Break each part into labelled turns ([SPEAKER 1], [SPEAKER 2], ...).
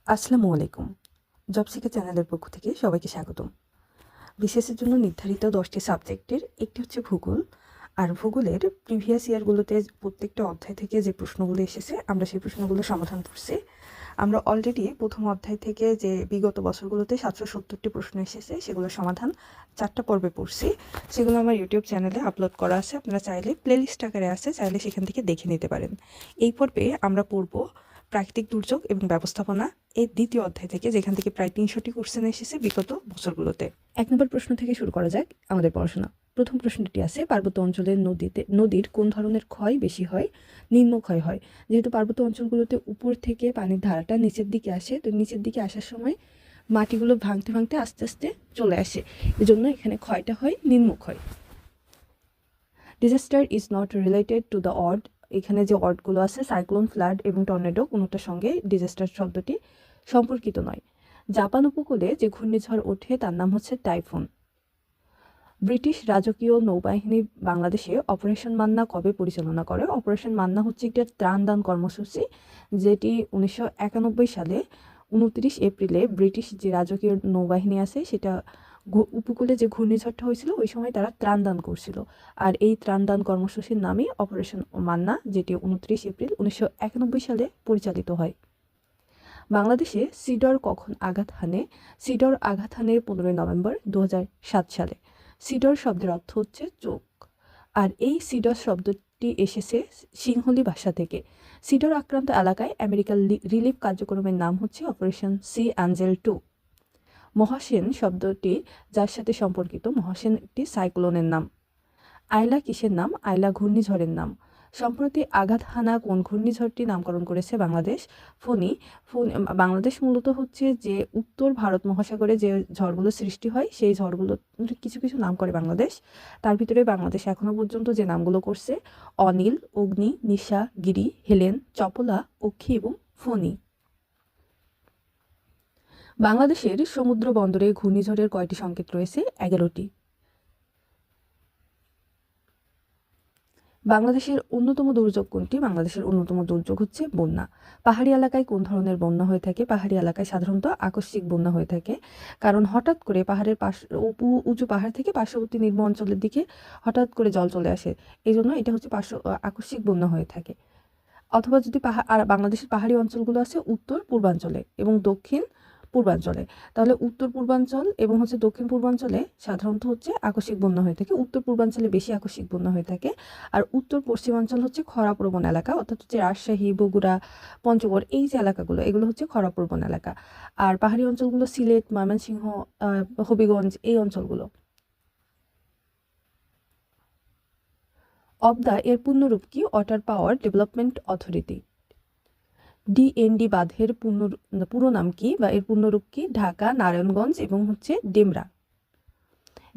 [SPEAKER 1] আসসালামু আলাইকুম। Job seeker চ্যানেলের পক্ষ থেকে সবাইকে স্বাগতম। বিসিএসের জন্য নির্ধারিত 10টি সাবজেক্টের একটি হচ্ছে ভূগোল। আর ভূগোলের প্রিভিয়াস ইয়ারগুলোতে প্রত্যেকটা অধ্যায় থেকে যে প্রশ্নগুলো এসেছে আমরা সেই প্রশ্নগুলো সমাধান করছি। আমরা অলরেডি প্রথম অধ্যায় থেকে যে বিগত বছরগুলোতে 770টি প্রশ্ন এসেছে সেগুলোর সমাধান 4টা পর্বে পড়ছি। সেগুলো আমার ইউটিউব চ্যানেলে আপলোড করা আছে, আপনারা চাইলে প্লেলিস্ট আকারে আছে, চাইলে সেখান থেকে দেখে নিতে পারেন। এই পর্বে আমরা পড়ব প্রাকৃতিক দুর্যোগ এবং ব্যবস্থাপনা, এই দ্বিতীয় অধ্যায় থেকে, যেখান থেকে প্রায় 300টি কোশ্চেন এসেছে বিগত বছরগুলোতে। 1 নম্বর প্রশ্ন থেকে শুরু করা যাক আমাদের পড়াশোনা। প্রথম প্রশ্নটি আছে, পার্বত্য অঞ্চলের নদীর কোন ধরনের ক্ষয় বেশি হয়? নিম্ন ক্ষয় হয়। যেহেতু পার্বত্য অঞ্চলগুলোতে উপর থেকে পানির ধারাটা নিচের দিকে আসে, তো নিচের দিকে আসার সময় মাটিগুলো ভাঙতে ভাঙতে আস্তে আস্তে চলে আসে, এজন্য এখানে ক্ষয়টা হয় নিম্ন ক্ষয়। Disaster is not related to the odd. এখানে যে অডগুলো আছে, সাইক্লোন, ফ্লাড এবং টর্নেডো, কোনোটার সঙ্গে ডিজাস্টার শব্দটি সম্পর্কিত নয়। জাপান উপকূলে যে ঘূর্ণিঝড় ওঠে তার নাম হচ্ছে টাইফুন। ব্রিটিশ রাজকীয় নৌবাহিনী বাংলাদেশে অপারেশন মান্না কবে পরিচালনা করে? অপারেশন মান্না হচ্ছে একটি ত্রাণদান কর্মসূচি, যেটি 1991 সালে 29 এপ্রিলে ব্রিটিশ যে রাজকীয় নৌবাহিনী আছে সেটা উপকূলে যে ঘূর্ণিঝড়টা হয়েছিল ওই সময় তারা ত্রাণদান করছিল। আর এই ত্রাণদান কর্মসূচির নামই অপারেশন মান্না, যেটি 29 এপ্রিল 1991 সালে পরিচালিত হয়। বাংলাদেশে সিডর কখন আঘাত হানে? সিডর আঘাত হানে 15 নভেম্বর 2007 সালে। সিডর শব্দের অর্থ হচ্ছে চোখ, আর এই সিডর শব্দটি এসেছে সিংহলি ভাষা থেকে। সিডর আক্রান্ত এলাকায় আমেরিকার রিলিফ কার্যক্রমের নাম হচ্ছে অপারেশন সি অ্যাঞ্জেল 2। মহাসেন শব্দটি যার সাথে সম্পর্কিত, মহাসেন একটি সাইক্লোনের নাম। আইলা কিসের নাম? আইলা ঘূর্ণিঝড়ের নাম। সম্প্রতি আঘাত হানা কোন ঘূর্ণিঝড়টি নামকরণ করেছে বাংলাদেশ? ফণী। বাংলাদেশ মূলত হচ্ছে যে উত্তর ভারত মহাসাগরে যে ঝড়গুলো সৃষ্টি হয় সেই ঝড়গুলো কিছু কিছু নাম করে বাংলাদেশ। তার ভিতরে বাংলাদেশ এখনো পর্যন্ত যে নামগুলো করছে অনিল, অগ্নি, নিশা, গিরি, হেলেন, চপলা, অক্ষী এবং ফণী। বাংলাদেশের সমুদ্র বন্দরে ঘূর্ণিঝড়ের কয়টি সংকেত রয়েছে? 11টি। বাংলাদেশের অন্যতম দুর্যোগ কোনটি? বাংলাদেশের অন্যতম দুর্যোগ হচ্ছে বন্যা। পাহাড়ি এলাকায় কোন ধরনের বন্যা হয়ে থাকে? পাহাড়ি এলাকায় সাধারণত আকস্মিক বন্যা হয়ে থাকে, কারণ হঠাৎ করে পাহাড়ের উঁচু পাহাড় থেকে পার্শ্ববর্তী নিম্ন অঞ্চলের দিকে হঠাৎ করে জল চলে আসে, এই জন্য এটা হচ্ছে আকস্মিক বন্যা হয়ে থাকে। অথবা যদি আর বাংলাদেশের পাহাড়ি অঞ্চলগুলো আছে উত্তর পূর্বাঞ্চলে এবং দক্ষিণ পূর্বাঞ্চলে, তাহলে উত্তর পূর্বাঞ্চল এবং হচ্ছে দক্ষিণ পূর্বাঞ্চলে সাধারণত হচ্ছে আকস্মিক বন্যা হয়ে থাকে। উত্তর পূর্বাঞ্চলে বেশি আকস্মিক বন্যা হয়ে থাকে। আর উত্তর পশ্চিমাঞ্চল হচ্ছে খরাপ্রবণ এলাকা, অর্থাৎ হচ্ছে রাজশাহী, বগুড়া, পঞ্চগড়, এই যে এলাকাগুলো এগুলো হচ্ছে খরাপ্রবণ এলাকা। আর পাহাড়ি অঞ্চলগুলো সিলেট, ময়মনসিংহ, হবিগঞ্জ, এই অঞ্চলগুলো। অবদা এর পূর্ণরূপ কি? Water power development authority. DND বাঁধের পুরো নাম কি বা এর পূর্ণরূপ কি? ঢাকা, নারায়ণগঞ্জ এবং হচ্ছে ডেমরা।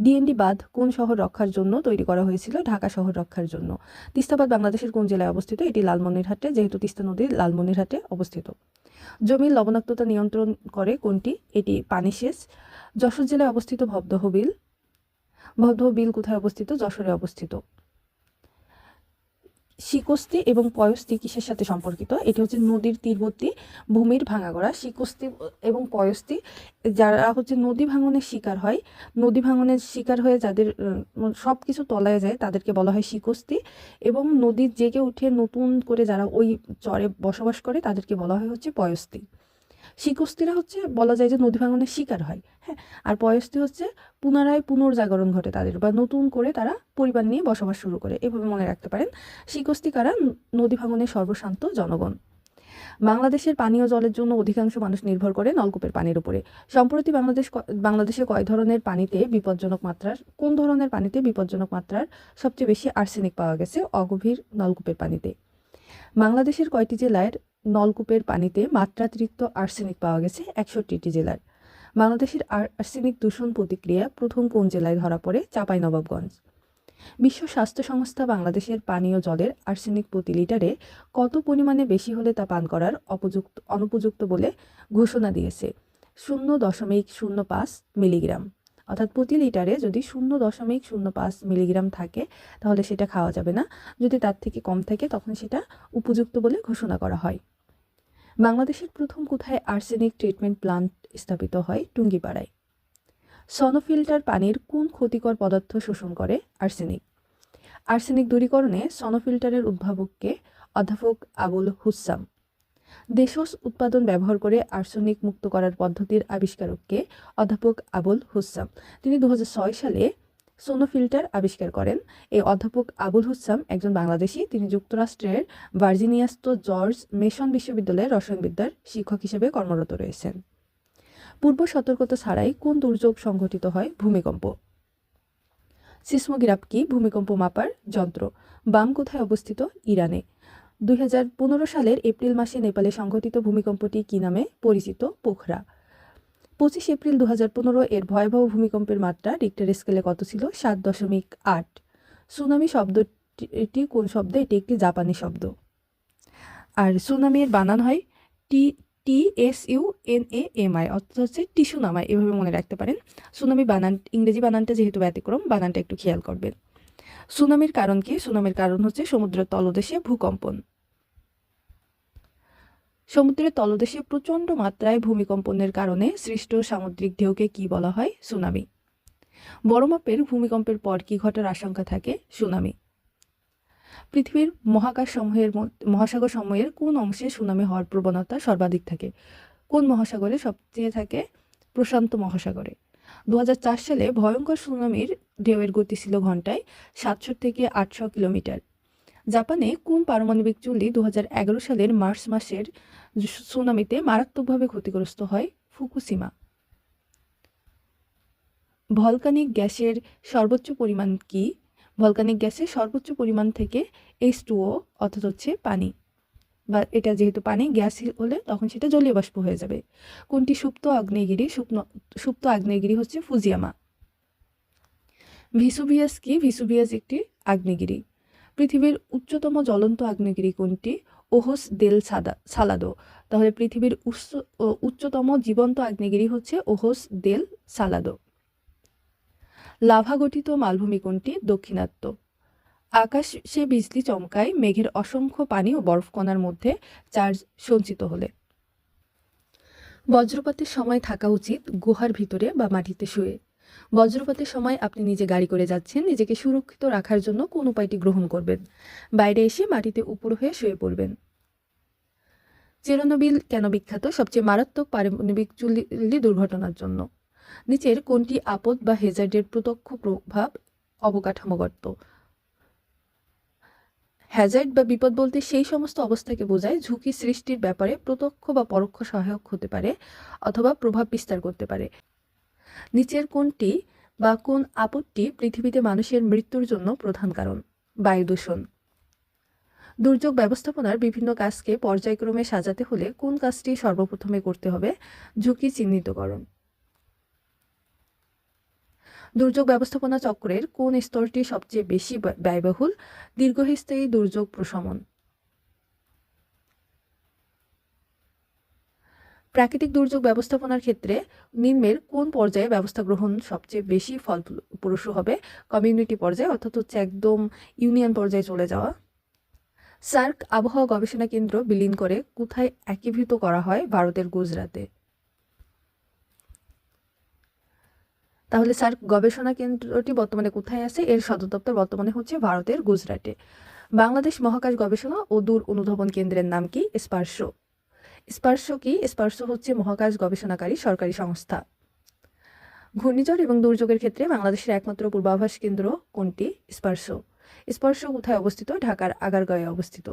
[SPEAKER 1] ডিএনডি বাঁধ কোন শহর রক্ষার জন্য তৈরি করা হয়েছিল? ঢাকা শহর রক্ষার জন্য। তিস্তা বাঁধ বাংলাদেশের কোন জেলায় অবস্থিত? এটি লালমনিরহাটে, যেহেতু তিস্তা নদী লালমনিরহাটে অবস্থিত। জমির লবণাক্ততা নিয়ন্ত্রণ করে কোনটি? এটি পানিসেচ। যশোর জেলায় অবস্থিত ভবদহ বিল। ভবদহ বিল কোথায় অবস্থিত? যশোরে অবস্থিত। শিকস্তি এবং পয়স্তি কিসের সাথে সম্পর্কিত? এটি হচ্ছে নদীর তীরবর্তী ভূমির ভাঙাগড়া। শিকস্তি এবং পয়স্তি যারা হচ্ছে নদী ভাঙনের শিকার হয়, নদী ভাঙনের শিকার হয়ে যাদের সব কিছু তলায় যায় তাদেরকে বলা হয় শিকস্তি, এবং নদীর জেগে উঠে নতুন করে যারা ওই চরে বসবাস করে তাদেরকে বলা হয় হচ্ছে পয়স্তি। শিকস্তিরা হচ্ছে বলা যায় যে নদী ভাঙনের শিকার হয়, হ্যাঁ। আর পয়স্তি হচ্ছে পুনরায় পুনর্জাগরণ ঘটে তাদের, বা নতুন করে তারা পরিবার নিয়ে বসবাস শুরু করে, এভাবে মনে রাখতে পারেন। শিকস্তি কারা? নদী ভাঙনের সর্বশান্ত জনগণ। বাংলাদেশের পানীয় জলের জন্য অধিকাংশ মানুষ নির্ভর করে নলকূপের পানির উপরে। সম্প্রতি বাংলাদেশে কয় ধরনের পানিতে বিপজ্জনক মাত্রার, কোন ধরনের পানিতে বিপজ্জনক মাত্রার সবচেয়ে বেশি আর্সেনিক পাওয়া গেছে? অগভীর নলকূপের পানিতে। বাংলাদেশের কয়টি জেলার নলকূপের পানিতে মাত্রাতিরিক্ত আর্সেনিক পাওয়া গেছে? 61টি জেলার। বাংলাদেশের আর্সেনিক দূষণ প্রতিক্রিয়া প্রথম কোন জেলায় ধরা পড়ে? চাঁপাইনবাবগঞ্জ। বিশ্ব স্বাস্থ্য সংস্থা বাংলাদেশের পানীয় জলের আর্সেনিক প্রতি লিটারে কত পরিমাণে বেশি হলে তা পান করার অনুপযুক্ত বলে ঘোষণা দিয়েছে? 0.05 মিলিগ্রাম। অর্থাৎ প্রতি লিটারে যদি 0.05 মিলিগ্রাম থাকে তাহলে সেটা খাওয়া যাবে না, যদি তার থেকে কম থাকে তখন সেটা উপযুক্ত বলে ঘোষণা করা হয়। বাংলাদেশের প্রথম কোথায় আর্সেনিক ট্রিটমেন্ট প্লান্ট স্থাপিত হয়? টুঙ্গিপাড়ায়। সনোফিল্টার পানির কোন ক্ষতিকর পদার্থ শোষণ করে? আর্সেনিক। আর্সেনিক দূরীকরণে সনোফিল্টারের উদ্ভাবককে? অধ্যাপক আবুল হুসাম। দেশজ উৎপাদন ব্যবহার করে আর্সেনিক মুক্ত করার পদ্ধতির আবিষ্কারককে? অধ্যাপক আবুল হুসাম। তিনি 2006 সালে সোনোফিল্টার আবিষ্কার করেন। এই অধ্যাপক আবুল হুসাম একজন বাংলাদেশী। তিনি যুক্তরাষ্ট্রের ভার্জিনিয়াস্থ জর্জ মেসন বিশ্ববিদ্যালয়ের রসায়নবিদ্যার শিক্ষক হিসেবে কর্মরত রয়েছেন। পূর্ব সতর্কতা ছাড়াই কোন দুর্যোগ সংঘটিত হয়? ভূমিকম্প। সিসমোগ্রাফ কি? ভূমিকম্প মাপার যন্ত্র। বাম কোথায় অবস্থিত? ইরানে। 2015 সালের এপ্রিল মাসে নেপালে সংঘটিত ভূমিকম্পটি কী নামে পরিচিত? পোখরা। 25 এপ্রিল 2015 এর ভয়াবহ ভূমিকম্পের মাত্রা রিক্টার স্কেলে কত ছিল? 7.8। সুনামি শব্দটি কোন শব্দ? এটি একটি জাপানি শব্দ। আর সুনামির বানান হয় TSUNAMI, অর্থাৎ হচ্ছে টিস্যুনামাই, এভাবে মনে রাখতে পারেন। সুনামি বানান, ইংরেজি বানানটা যেহেতু ব্যতিক্রম, বানানটা একটু খেয়াল করবেন। সুনামির কারণ কি? সুনামির কারণ হচ্ছে সমুদ্রের তলদেশে ভূকম্পন। সমুদ্রের তলদেশে প্রচণ্ড মাত্রায় ভূমিকম্পনের কারণে সৃষ্ট সামুদ্রিক ঢেউকে কি বলা হয়? সুনামি। বড় মাপের ভূমিকম্পের পর কি ঘটার আশঙ্কা থাকে? সুনামি। পৃথিবীর মহাসাগর সমূহের কোন অংশে সুনামি হওয়ার প্রবণতা সর্বাধিক থাকে? কোন মহাসাগরে সবচেয়ে থাকে? প্রশান্ত মহাসাগরে। 2004 সালে ভয়ঙ্কর সুনামির ঢেউয়ের গতি ছিল ঘন্টায় 700 থেকে 800 কিলোমিটার। জাপানে কোন পারমাণবিক চুল্লি 2011 সালের মার্চ মাসের সুনামিতে মারাত্মকভাবে ক্ষতিগ্রস্ত হয়? ফুকুশিমা। ভলকানিক গ্যাসের সর্বোচ্চ পরিমাণ কি? ভলকানিক গ্যাসের সর্বোচ্চ পরিমাণ থেকে H2O, অর্থাৎ হচ্ছে পানি, বা এটা যেহেতু পানি, গ্যাস হলে তখন সেটা জলীয় বাষ্প হয়ে যাবে। কোনটি সুপ্ত আগ্নেয়গিরি? সুপ্ত আগ্নেয়গিরি হচ্ছে ফুজিয়ামা। ভিসুভিয়াস কি? ভিসুভিয়াস একটি আগ্নেয়গিরি। পৃথিবীর উচ্চতম জ্বলন্ত আগ্নেয়গিরি কোনটি? ওহোস দেল সালাদো। তাহলে পৃথিবীর উচ্চতম জীবন্ত আগ্নেয়গিরি হচ্ছে ওহোস দেল সালাদো। লাভা গঠিত মালভূমি কোনটি? দক্ষিণাত্য। আকাশে বিজলি চমকায় মেঘের অসংখ্য পানি ও বরফকণার মধ্যে চার্জ সঞ্চিত হলে। বজ্রপাতের সময় থাকা উচিত গুহার ভিতরে বা মাটিতে শুয়ে। বজ্রপাতের সময় আপনি নিজে গাড়ি করে যাচ্ছেন, নিজেকে সুরক্ষিত রাখার জন্য কোন উপায়টি গ্রহণ করবেন? বাইরে এসে মাটিতে উপর হয়ে শুয়ে পড়বেন। চেরনোবিল কেন বিখ্যাত? সবচেয়ে মারাত্মক পারমাণবিক চুল্লি দুর্ঘটনার জন্য। নিচের কোনটি আপদ বা হ্যাজার্ডের প্রত্যক্ষ প্রভাব অবকাঠামোগত? হ্যাজার্ড বা বিপদ বলতে সেই সমস্ত অবস্থাকে বোঝায় ঝুঁকি সৃষ্টির ব্যাপারে প্রত্যক্ষ বা পরোক্ষ সহায়ক হতে পারে অথবা প্রভাব বিস্তার করতে পারে। নিচের কোনটি বা কোন আপদটি পৃথিবীতে মানুষের মৃত্যুর জন্য প্রধান কারণ? বায়ু দূষণ। দুর্যোগ ব্যবস্থাপনার বিভিন্ন কাজকে পর্যায়ক্রমে সাজাতে হলে কোন কাজটি সর্বপ্রথমে করতে হবে? ঝুঁকি চিহ্নিতকরণ। দুর্যোগ ব্যবস্থাপনা চক্রের কোন স্তরটি সবচেয়ে বেশি ব্যয়বহুল? দীর্ঘস্থায়ী দুর্যোগ প্রশমন। প্রাকৃতিক দুর্যোগ ব্যবস্থাপনার ক্ষেত্রে নিম্নের কোন পর্যায়ে ব্যবস্থা গ্রহণ সবচেয়ে বেশি ফলপ্রসূ হবে? কমিউনিটি পর্যায়ে, অর্থাৎ হচ্ছে একদম ইউনিয়ন পর্যায়ে চলে যাওয়া। সার্ক আবহাওয়া গবেষণা কেন্দ্র বিলীন করে কোথায় একীভূত করা হয়? ভারতের গুজরাতে। তাহলে সার্ক গবেষণা কেন্দ্রটি বর্তমানে কোথায় আছে? এর সদর দপ্তর বর্তমানে হচ্ছে ভারতের গুজরাটে। বাংলাদেশ মহাকাশ গবেষণা ও দূর অনুধাবন কেন্দ্রের নাম কি? স্পারসো। স্পারসো কি? স্পারসো হচ্ছে মহাকাশ গবেষণাকারী সরকারি সংস্থা। ঘূর্ণিঝড় এবং দুর্যোগের ক্ষেত্রে বাংলাদেশের একমাত্র পূর্বাভাস কেন্দ্র কোনটি? স্পারসো। স্পারসো কোথায় অবস্থিত? ঢাকার আগারগাঁওয়ে অবস্থিত।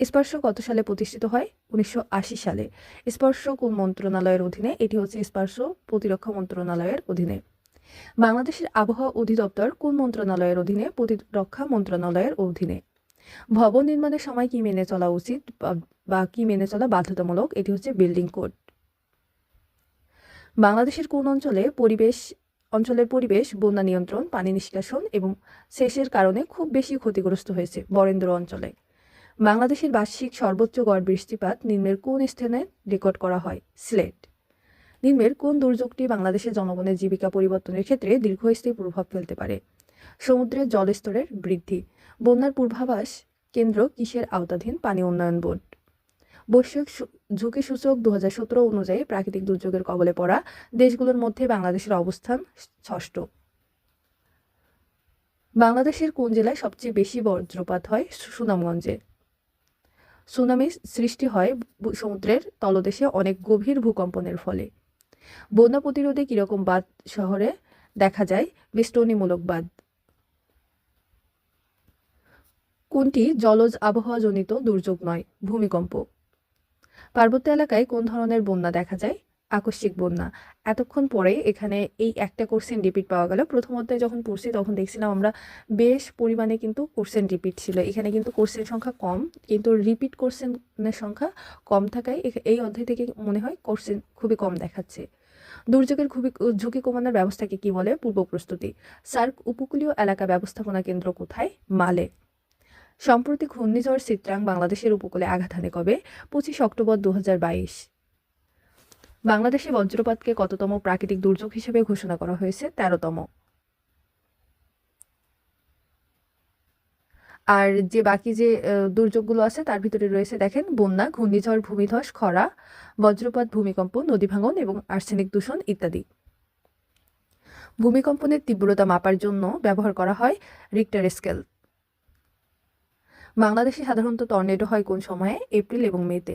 [SPEAKER 1] স্পারসো কত সালে প্রতিষ্ঠিত হয়? 1980 সালে। স্পারসো কোন মন্ত্রণালয়ের অধীনে? এটি হচ্ছে স্পারসো প্রতিরক্ষা মন্ত্রণালয়ের অধীনে। বাংলাদেশের আবহাওয়া অধিদপ্তর কোন মন্ত্রণালয়ের অধীনে? প্রতিরক্ষা মন্ত্রণালয়ের অধীনে। ভবন নির্মাণের সময় কি মেনে চলা উচিত বা কি মেনে চলা বাধ্যতামূলক? এটি হচ্ছে বিল্ডিং কোড। বাংলাদেশের কোন অঞ্চলের পরিবেশ বন্যা নিয়ন্ত্রণ, পানি নিষ্কাশন এবং সেচের কারণে খুব বেশি ক্ষতিগ্রস্ত হয়েছে? বরেন্দ্র অঞ্চলে। বাংলাদেশের বার্ষিক সর্বোচ্চ গড় বৃষ্টিপাত নিম্নের কোন স্থানে রেকর্ড করা হয়? সিলেট। নিম্নের কোন দুর্যোগটি বাংলাদেশের জনগণের জীবিকা পরিবর্তনের ক্ষেত্রে দীর্ঘস্থায়ী প্রভাব ফেলতে পারে? সমুদ্রের জলস্তরের বৃদ্ধি। বন্যার পূর্বাভাস কেন্দ্র কিসের আওতাধীন? পানি উন্নয়ন বোর্ড। বৈশ্বিক ঝুঁকি সূচক 2017 অনুযায়ী প্রাকৃতিক দুর্যোগের কবলে পড়া দেশগুলোর মধ্যে বাংলাদেশের অবস্থান ষষ্ঠ। বাংলাদেশের কোন জেলায় সবচেয়ে বেশি বজ্রপাত হয়? সুনামগঞ্জে। সুনামি সৃষ্টি হয় সমুদ্রের তলদেশে অনেক গভীর ভূকম্পনের ফলে। বন্যা প্রতিরোধে কিরকম বাঁধ শহরে দেখা যায়? বেষ্টনীমূলক বাঁধ। কোনটি জলজ আবহাওয়াজনিত দুর্যোগ নয়? ভূমিকম্প। পার্বত্য এলাকায় কোন ধরনের বন্যা দেখা যায়? আকস্মিক বন্যা। এতক্ষণ পরে এখানে এই একটা কোশ্চেন রিপিট পাওয়া গেল। প্রথম অধ্যায়ে যখন পড়ছি তখন দেখছিলাম আমরা বেশ পরিমাণে কিন্তু কোশ্চেন রিপিট ছিল। এখানে কিন্তু কোশ্চেন সংখ্যা কম, কিন্তু রিপিট কোশ্চেনের সংখ্যা কম থাকায় এই অধ্যায় থেকে মনে হয় কোশ্চেন খুবই কম দেখাচ্ছে। দুর্যোগের ঝুঁকি কমানোর ব্যবস্থাকে কি বলে? পূর্ব প্রস্তুতি। সার্ক উপকূলীয় এলাকা ব্যবস্থাপনা কেন্দ্র কোথায়? মালে। সম্প্রতি ঘূর্ণিঝড় চিত্রাং বাংলাদেশের উপকূলে আঘাত হানে কবে? 25 অক্টোবর 2022। বাংলাদেশে বজ্রপাতকে কততম প্রাকৃতিক দুর্যোগ হিসেবে ঘোষণা করা হয়েছে? 13তম। আর যে বাকি যে দুর্যোগগুলো আছে তার ভিতরে রয়েছে দেখেন বন্যা, ঘূর্ণিঝড়, ভূমিধস, খরা, বজ্রপাত, ভূমিকম্প, নদী ভাঙন এবং আর্সেনিক দূষণ ইত্যাদি। ভূমিকম্পনের তীব্রতা মাপার জন্য ব্যবহার করা হয় রিক্টার স্কেল। বাংলাদেশে সাধারণত টর্নেডো হয় কোন সময়ে? এপ্রিল এবং মেতে।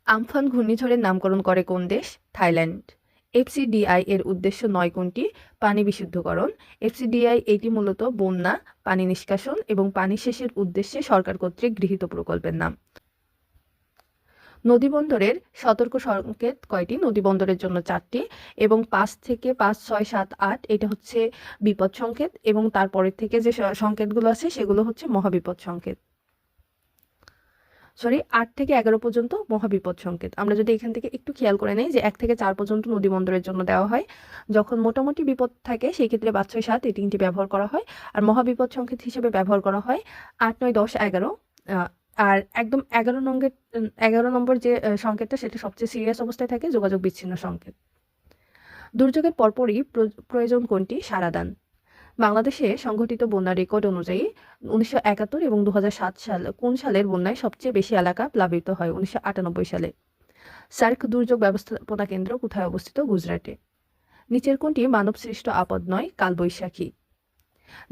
[SPEAKER 1] আমফান ঘূর্ণিঝড়ের নামকরণ করে কোন দেশ? থাইল্যান্ড। এফসিডিআই এর উদ্দেশ্য নয় কোনটি? পানি বিশুদ্ধকরণ। এফসিডিআই এটি মূলত বন্যা, পানি নিষ্কাশন এবং পানি সেচের উদ্দেশ্যে সরকার কর্তৃক গৃহীত প্রকল্পের নাম। নদীবন্দরের সতর্ক সংকেত কয়টি? নদীবন্দরের জন্য 4টি এবং 5 থেকে 5, 6, 7, 8 এটা হচ্ছে বিপদ সংকেত এবং তারপরের থেকে যে সংকেতগুলো আছে সেগুলো হচ্ছে মহাবিপদ সংকেত। 8 থেকে 11 পর্যন্ত মহাবিপদ সংকেত। আমরা যদি এখান থেকে একটু খেয়াল করে নেই যে 1 থেকে 4 পর্যন্ত নদীবন্দরের জন্য দেওয়া হয়। যখন মোটামুটি বিপদ থাকে সেই ক্ষেত্রে 5, 6, 7 এই তিনটি ব্যবহার করা হয়। আর মহাবিপদ সংকেত হিসেবে ব্যবহার করা হয় 8, 9, 10, 11। আর একদম 11 নম্বর যে সংকেতটা সেটা সবচেয়ে সিরিয়াস অবস্থায় থাকে, যোগাযোগ বিচ্ছিন্ন সংকেত। দুর্যোগের পরপরই প্রয়োজন কোনটি? সারাদান। বাংলাদেশে সংঘটিত বন্যার রেকর্ড অনুযায়ী 1971 এবং 2007 সাল কোন সালের বন্যায় সবচেয়ে বেশি এলাকা প্লাবিত হয়? 1998 সালে। সার্ক দুর্যোগ ব্যবস্থাপনা কেন্দ্র কোথায় অবস্থিত? গুজরাটে। নিচের কোনটি মানব সৃষ্ট আপদ নয়? কালবৈশাখী।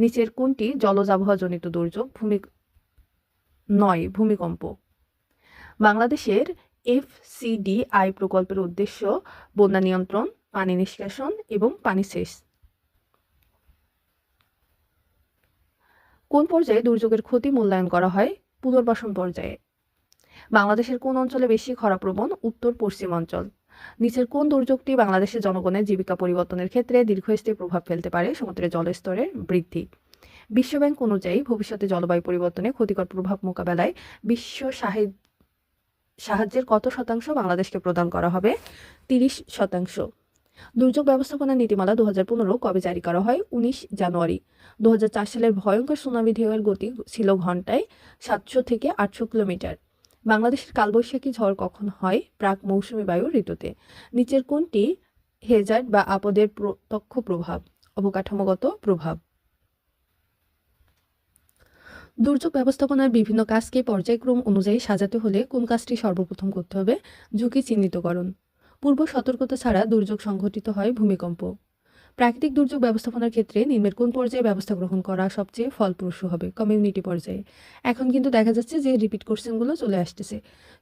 [SPEAKER 1] নিচের কোনটি জলজ আবহাওয়াজনিত দুর্যোগ নয়? ভূমিকম্প। বাংলাদেশের এফসিডিআই প্রকল্পের উদ্দেশ্য বন্যা নিয়ন্ত্রণ, পানি নিষ্কাশন এবং পানি সেচ। কোন পর্যায়ে দুর্যোগের ক্ষতি মূল্যায়ন করা হয়? পুনর্বাসন পর্যায়ে। বাংলাদেশের কোন অঞ্চলে বেশি খরাপ্রবণ? উত্তর পশ্চিম অঞ্চল। নিচের কোন দুর্যোগটি বাংলাদেশের জনগণের জীবিকা পরিবর্তনের ক্ষেত্রে দীর্ঘস্থায়ী প্রভাব ফেলতে পারে? সমুদ্রের জলস্তরের বৃদ্ধি। বিশ্বব্যাংক অনুযায়ী ভবিষ্যতে জলবায়ু পরিবর্তনে ক্ষতিকর প্রভাব মোকাবেলায় বিশ্ব সাহায্যের কত শতাংশ বাংলাদেশকে প্রদান করা হবে? 30%। দুর্যোগ ব্যবস্থাপনা নীতিমালা 2015 কবে জারি করা হয়? 19 জানুয়ারি। 2004 সালের ভয়ঙ্কর সুনামি ঢেউয়ের গতি ছিল ঘন্টায় 700 থেকে 800 কিলোমিটার। বাংলাদেশের কালবৈশাখী ঝড় কখন হয়? প্রাক মৌসুমী বায়ু ঋতুতে। নিচের কোনটি হেজার্ড বা আপদের প্রত্যক্ষ প্রভাব? অবকাঠামোগত প্রভাব। দুর্যোগ ব্যবস্থাপনার বিভিন্ন কাজকে পর্যায়ক্রম অনুযায়ী সাজাতে হলে কোন কাজটি সর্বপ্রথম করতে হবে? ঝুঁকি চিহ্নিতকরণ। পূর্ব সতর্কতা ছাড়া দুর্যোগ সংঘটিত হয় ভূমিকম্প। প্রাকৃতিক দুর্যোগ ব্যবস্থাপনার ক্ষেত্রে নিম্নের কোন পর্যায়ে ব্যবস্থা গ্রহণ করা সবচেয়ে ফলপ্রসূ হবে? কমিউনিটি পর্যায়ে। এখন কিন্তু দেখা যাচ্ছে যে রিপিট কোশ্চেনগুলো চলে আসতেছে।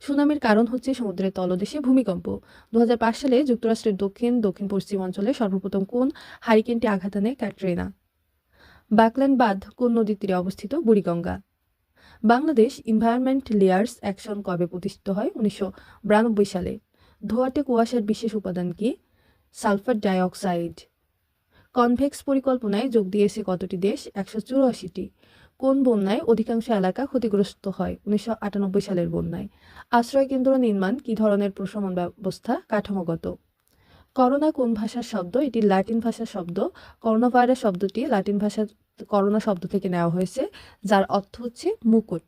[SPEAKER 1] সুনামির কারণ হচ্ছে সমুদ্রের তলদেশে ভূমিকম্প। 2005 সালে যুক্তরাষ্ট্রের দক্ষিণ পশ্চিম অঞ্চলে সর্বপ্রথম কোন হারিকেনটি আঘাত হানে? ক্যাটরিনা। বাকল্যান্ড বাঁধ কোন নদীর তীরে অবস্থিত? Buriganga. Bangladesh environment layers action কবে প্রতিষ্ঠিত হয়? 1992 সালে। ধোঁয়াটে কুয়াশার বিশেষ উপাদান কি? Sulphur dioxide. কনভেক্স পরিকল্পনায় যোগ দিয়েছে কতটি দেশ? 184টি। কোন বন্যায় অধিকাংশ এলাকা ক্ষতিগ্রস্ত হয়? 1998 সালের বন্যায়। আশ্রয় কেন্দ্র নির্মাণ কি ধরনের প্রশমন ব্যবস্থা? কাঠামোগত। করোনা কোন ভাষার শব্দ? এটি ল্যাটিন ভাষার শব্দ। করোনা ভাইরাস শব্দটি ল্যাটিন ভাষার করোনা শব্দ থেকে নেওয়া হয়েছে, যার অর্থ হচ্ছে মুকুট।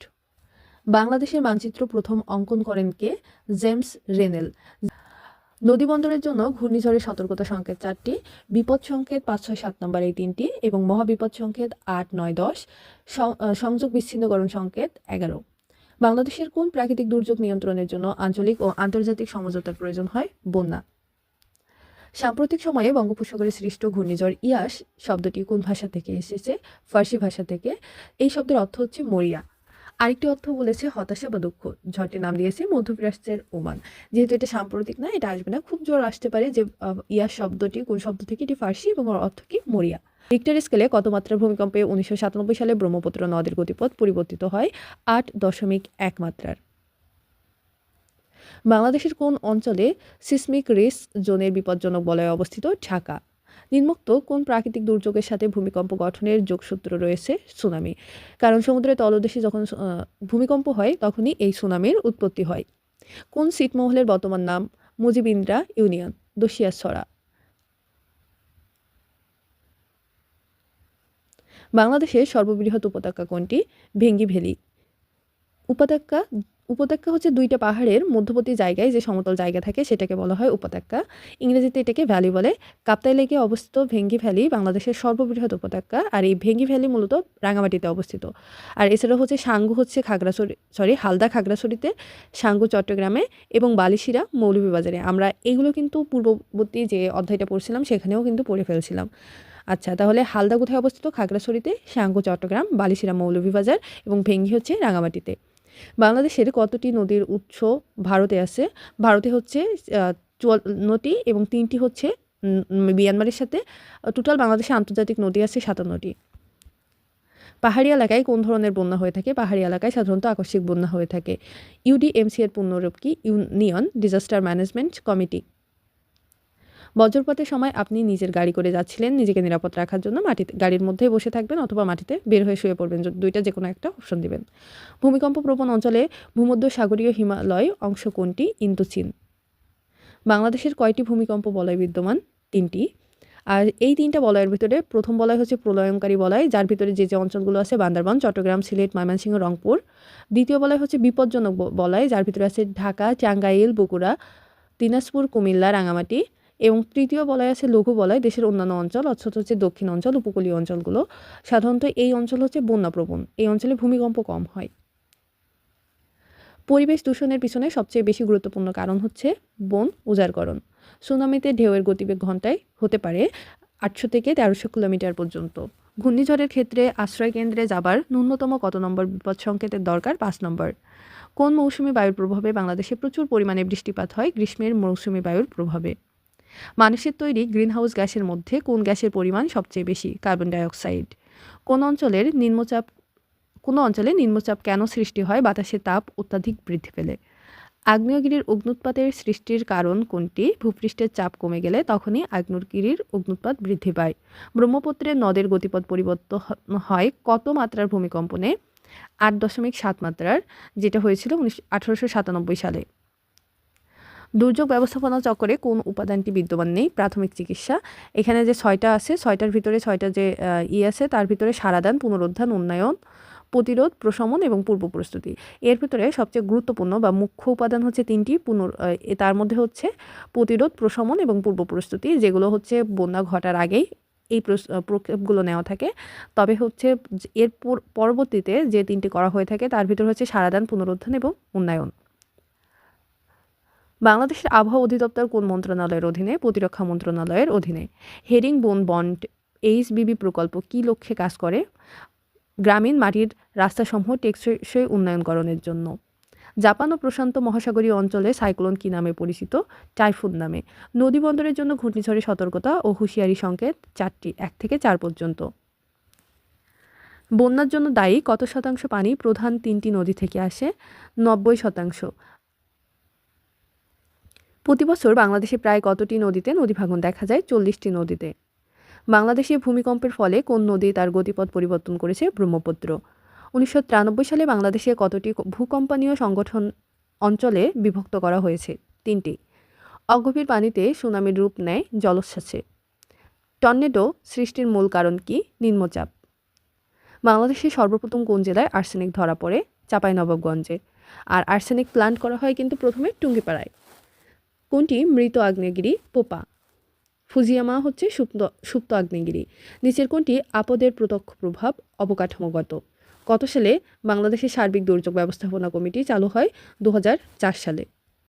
[SPEAKER 1] বাংলাদেশের মানচিত্র প্রথম অঙ্কন করেন কে? জেমস রেনেল। নদীবন্দরের জন্য ঘূর্ণিঝড়ের সতর্কতা সংকেত 4টি, বিপদ সংকেত 5, 6, 7 নম্বর এই 3টি এবং মহাবিপদ সংকেত 8, 9, 10, সংযোগ বিচ্ছিন্নকরণ সংকেত 11। বাংলাদেশের কোন প্রাকৃতিক দুর্যোগ নিয়ন্ত্রণের জন্য আঞ্চলিক ও আন্তর্জাতিক সমঝোতার প্রয়োজন হয়? বন্যা। সাম্প্রতিক সময়ে বঙ্গোপসাগরে সৃষ্ট ঘূর্ণিঝড় ইয়াস শব্দটি কোন ভাষা থেকে এসেছে? ফার্সি ভাষা থেকে। এই শব্দের অর্থ হচ্ছে মরিয়া। আরেকটি অর্থ বলেছে হতাশা বা দুঃখ। ঝড়টির নাম দিয়েছে মধ্যপ্রাচ্যের ওমান। যেহেতু এটা সাম্প্রতিক না, এটা আসবে না, খুব জোর আসতে পারে যে ইয়াস শব্দটি কোন শব্দ থেকে, এটি ফার্সি এবং ওর অর্থ কি? মরিয়া। রিক্টার স্কেলে কত মাত্রার ভূমিকম্পে 1997 সালে ব্রহ্মপুত্র নদের গতিপথ পরিবর্তিত হয়? 8.1 মাত্রার। বাংলাদেশের কোন অঞ্চলে সিসমিক রিস্ক জোনের বিপজ্জনক বলয়ে অবস্থিত? ঢাকা। নিম্নোক্ত কোন প্রাকৃতিক দুর্যোগের সাথে ভূমিকম্প গঠনের যোগসূত্র রয়েছে? সুনামি। কারণ সমুদ্রের তলদেশে যখন ভূমিকম্প হয় তখনই এই সুনামির উৎপত্তি হয়। কোন ছিটমহলের বর্তমান নাম? মুজিবিন্দ্রা ইউনিয়ন, দশিয়াছড়া। বাংলাদেশের সর্ববৃহৎ উপত্যকা কোনটি? ভেঙ্গি ভ্যালি। উপত্যকা উপত্যকা হচ্ছে দুইটা পাহাড়ের মধ্যবর্তী জায়গায় যে সমতল জায়গা থাকে সেটাকে বলা হয় উপত্যকা। ইংরেজিতে এটাকে ভ্যালি বলে। কাপ্তাই লেকে অবস্থিত ভেঙ্গি ভ্যালি বাংলাদেশের সর্ববৃহৎ উপত্যকা। আর এই ভেঙ্গি ভ্যালি মূলত রাঙামাটিতে অবস্থিত। আর এছাড়া হচ্ছে সাঙ্গু হচ্ছে হালদা খাগড়াছড়িতে, সাঙ্গু চট্টগ্রামে এবং বালিশিরা মৌলভীবাজারে। আমরা এগুলো কিন্তু পূর্ববর্তী যে অধ্যায়টা পড়ছিলাম সেখানেও কিন্তু পড়ে ফেলছিলাম। আচ্ছা, তাহলে হালদা কোথায় অবস্থিত? খাগড়াছড়িতে, সাঙ্গু চট্টগ্রাম, বালিশিরা মৌলভীবাজার এবং ভেঙ্গি হচ্ছে রাঙামাটিতে। বাংলাদেশের কতটি নদীর উৎস ভারতে আছে? ভারতে হচ্ছে 54টি এবং 3টি হচ্ছে মিয়ানমারের সাথে। টোটাল বাংলাদেশে আন্তর্জাতিক নদী আছে 57টি। পাহাড়ি এলাকায় কোন ধরনের বন্যা হয়ে থাকে? পাহাড়ি এলাকায় সাধারণত আকস্মিক বন্যা হয়ে থাকে। ইউডিএমসি এর পূর্ণরূপ কি? Union disaster management committee. বজ্রপাতের সময় আপনি নিজের গাড়ি করে যাচ্ছিলেন, নিজেকে নিরাপদ রাখার জন্য মাটিতে গাড়ির মধ্যেই বসে থাকবেন অথবা মাটিতে বের হয়ে শুয়ে পড়বেন, দুইটা যে কোনো একটা অপশন দিবেন। ভূমিকম্প প্রবণ অঞ্চলে ভূমধ্যসাগরীয় হিমালয় অংশ কোনটি? ইন্দোচীন। বাংলাদেশের কয়টি ভূমিকম্প বলয় বিদ্যমান? 3টি। আর এই 3টা বলয়ের ভিতরে প্রথম বলয় হচ্ছে প্রলয়ঙ্কারী বলয়, যার ভিতরে যে অঞ্চলগুলো আছে বান্দরবান, চট্টগ্রাম, সিলেট, ময়মনসিংহ, রংপুর। দ্বিতীয় বলয় হচ্ছে বিপজ্জনক বলয়, যার ভিতরে আছে ঢাকা, টাঙ্গাইল, বগুড়া, দিনাজপুর, কুমিল্লা, রাঙামাটি। এবং তৃতীয় বলয় আছে লঘু বলয়, দেশের অন্যান্য অঞ্চল অর্থাৎ হচ্ছে দক্ষিণ অঞ্চল, উপকূলীয় অঞ্চলগুলো। সাধারণত এই অঞ্চল হচ্ছে বন্যাপ্রবণ, এই অঞ্চলে ভূমিকম্প কম হয়। পরিবেশ দূষণের পিছনে সবচেয়ে বেশি গুরুত্বপূর্ণ কারণ হচ্ছে বন উজাড়করণ। সুনামিতে ঢেউয়ের গতিবেগ ঘন্টায় হতে পারে 800 থেকে 1300 কিলোমিটার পর্যন্ত। ঘূর্ণিঝড়ের ক্ষেত্রে আশ্রয় কেন্দ্রে যাবার ন্যূনতম কত নম্বর বিপদ সংকেতের দরকার? 5 নম্বর। কোন মৌসুমী বায়ুর প্রভাবে বাংলাদেশে প্রচুর পরিমাণে বৃষ্টিপাত হয়? গ্রীষ্মের মৌসুমী বায়ুর প্রভাবে। মানুষের তৈরি গ্রিনহাউস গ্যাসের মধ্যে কোন গ্যাসের পরিমাণ সবচেয়ে বেশি? Carbon dioxide. কোন অঞ্চলে নিম্নচাপ কেন সৃষ্টি হয়? বাতাসের তাপ অত্যাধিক বৃদ্ধি পেলে। আগ্নেয়গিরির অগ্নুৎপাতের সৃষ্টির কারণ কোনটি? ভূপৃষ্ঠের চাপ কমে গেলে তখনই আগ্নেয়গিরির অগ্নুৎপাত বৃদ্ধি পায়। ব্রহ্মপুত্রের নদের গতিপথ পরিবর্তন হয় কত মাত্রার ভূমিকম্পনে? 8.7 মাত্রার, যেটা হয়েছিল 1897 সালে। দুর্যোগ ব্যবস্থাপনা চক্রে কোন উপাদানটি বিদ্যমান নেই? প্রাথমিক চিকিৎসা। এখানে যে 6টা আছে, 6টার ভিতরে 6টা যে আছে তার ভিতরে সারাদান, পুনরুদ্ধার, উন্নয়ন, প্রতিরোধ, প্রশমন এবং পূর্ব প্রস্তুতি। এর ভিতরে সবচেয়ে গুরুত্বপূর্ণ বা মুখ্য উপাদান হচ্ছে 3টি। তার মধ্যে হচ্ছে প্রতিরোধ, প্রশমন এবং পূর্ব প্রস্তুতি, যেগুলো হচ্ছে বন্যা ঘটার আগেই এই প্রক্ষেপগুলো নেওয়া থাকে। তবে হচ্ছে এর পরবর্তীতে যে 3টি করা হয়ে থাকে তার ভিতরে হচ্ছে সারাদান, পুনরুদ্ধার এবং উন্নয়ন। বাংলাদেশের আবহাওয়া অধিদপ্তর কোন মন্ত্রণালয়ের অধীনে? প্রতিরক্ষা মন্ত্রণালয়ের অধীনে। হেরিংবোন বন্ড এইচবিবি প্রকল্প কী লক্ষ্যে কাজ করে? গ্রামীণ মাটির রাস্তাসমূহ টেকসই উন্নয়নকরণের জন্য। জাপান ও প্রশান্ত মহাসাগরীয় অঞ্চলে সাইক্লোন কী নামে পরিচিত? টাইফুন নামে। নদী বন্দরের জন্য ঘূর্ণিঝড়ের সতর্কতা ও হুঁশিয়ারি সংকেত 4টি, 1 থেকে 4 পর্যন্ত। বন্যার জন্য দায়ী কত শতাংশ পানি প্রধান 3টি নদী থেকে আসে? 90%। প্রতি বছর বাংলাদেশে প্রায় কতটি নদীতে নদীভাঙন দেখা যায়? 40টি নদীতে। বাংলাদেশে ভূমিকম্পের ফলে কোন নদী তার গতিপথ পরিবর্তন করেছে? ব্রহ্মপুত্র। 1993 সালে বাংলাদেশে কতটি ভূকম্পনীয় সংগঠন অঞ্চলে বিভক্ত করা হয়েছে? 3টি। অগভীর পানিতে সুনামির রূপ নেয় জলোচ্ছ্বাসে। টর্নেডো সৃষ্টির মূল কারণ কি? নিম্নচাপ। বাংলাদেশের সর্বপ্রথম কোন জেলায় আর্সেনিক ধরা পড়ে? চাঁপাইনবাবগঞ্জে। আর আর্সেনিক প্ল্যান্ট করা হয় কিন্তু প্রথমে টুঙ্গিপাড়ায়। কোনটি মৃত আগ্নেয়গিরি? পোপা। ফুজিয়ামা হচ্ছে সুপ্ত আগ্নেয়গিরি। নিচের কোনটি আপদের প্রত্যক্ষ প্রভাব? অবকাঠামোগত। কত সালে বাংলাদেশের সার্বিক দুর্যোগ ব্যবস্থাপনা কমিটি চালু হয়? 2004 সালে।